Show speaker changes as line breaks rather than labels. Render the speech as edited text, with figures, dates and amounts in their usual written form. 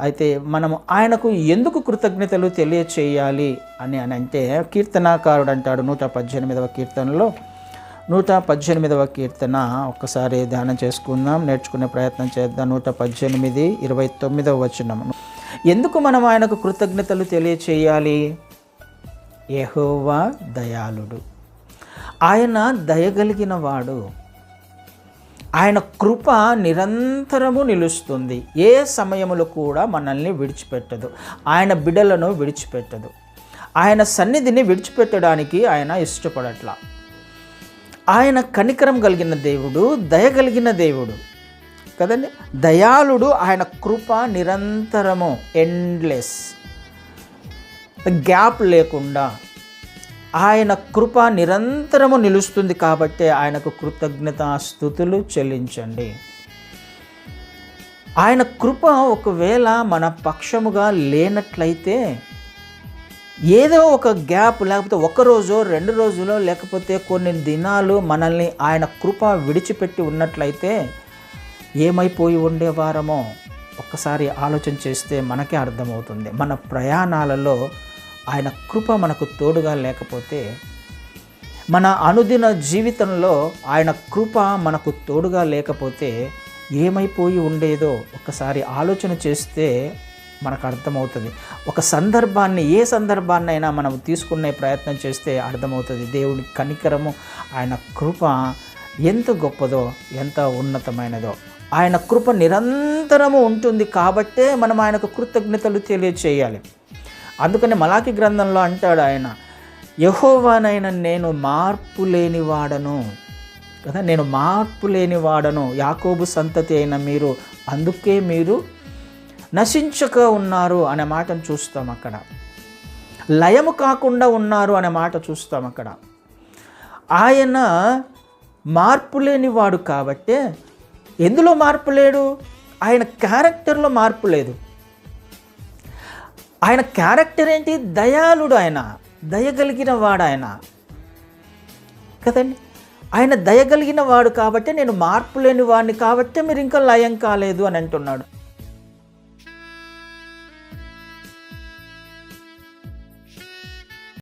అయితే మనము ఆయనకు ఎందుకు కృతజ్ఞతలు తెలియచేయాలి అని అంటే కీర్తనాకారుడు అంటాడు 118వ కీర్తనలో 118వ కీర్తన ఒక్కసారి ధ్యానం చేసుకుందాం, నేర్చుకునే ప్రయత్నం చేద్దాం. 118 29వ వచనం. ఎందుకు మనం ఆయనకు కృతజ్ఞతలు తెలియచేయాలి? యెహోవా దయాళుడు, ఆయన దయగలిగిన వాడు, ఆయన కృప నిరంతరము నిలుస్తుంది. ఏ సమయములో కూడా మనల్ని విడిచిపెట్టదు, ఆయన బిడ్డలను విడిచిపెట్టదు. ఆయన సన్నిధిని విడిచిపెట్టడానికి ఆయన ఇష్టపడట్లా. ఆయన కనికరం కలిగిన దేవుడు, దయగలిగిన దేవుడు కదండి. దయాళుడు, ఆయన కృప నిరంతరము, ఎండ్లెస్, గ్యాప్ లేకుండా ఆయన కృప నిరంతరము నిలుస్తుంది. కాబట్టి ఆయనకు కృతజ్ఞతాస్తుతులు చెల్లించండి. ఆయన కృప ఒకవేళ మన పక్షముగా లేనట్లయితే, ఏదో ఒక గ్యాప్, లేకపోతే ఒక రోజో 2 రోజులో లేకపోతే కొన్ని దినాలు మనల్ని ఆయన కృప విడిచిపెట్టి ఉన్నట్లయితే ఏమైపోయి ఉండేవారమో ఒక్కసారి ఆలోచన చేస్తే మనకే అర్థమవుతుంది. మన ప్రయాణాలలో ఆయన కృప మనకు తోడుగా లేకపోతే, మన అనుదిన జీవితంలో ఆయన కృప మనకు తోడుగా లేకపోతే ఏమైపోయి ఉండేదో ఒక్కసారి ఆలోచన చేస్తే మనకు అర్థమవుతుంది. ఒక సందర్భాన్ని, ఏ సందర్భాన్నైనా మనం తీసుకునే ప్రయత్నం చేస్తే అర్థమవుతుంది దేవుని కనికరము, ఆయన కృప ఎంత గొప్పదో, ఎంత ఉన్నతమైనదో. ఆయన కృప నిరంతరము ఉంటుంది కాబట్టే మనం ఆయనకు కృతజ్ఞతలు తెలియచేయాలి. అందుకని మలాకి గ్రంథంలో అంటాడు ఆయన, యెహోవానైన నేను మార్పు లేనివాడను కదా, నేను మార్పు లేనివాడను, యాకోబు సంతతి అయిన మీరు అందుకే మీరు నశించక ఉన్నారు అనే మాటను చూస్తాం అక్కడ. లయము కాకుండా ఉన్నారు అనే మాట చూస్తాం అక్కడ. ఆయన మార్పు లేనివాడు కాబట్టే, ఎందులో మార్పు లేడు? ఆయన క్యారెక్టర్లో మార్పు లేదు. ఆయన క్యారెక్టర్ ఏంటి? దయాళుడు, ఆయన దయగలిగిన వాడు ఆయన కదండి. ఆయన దయగలిగిన వాడు కాబట్టి నేను మార్పు లేని వాడిని కాబట్టి మీరు ఇంకా లయం కాలేదు అని అంటున్నాడు.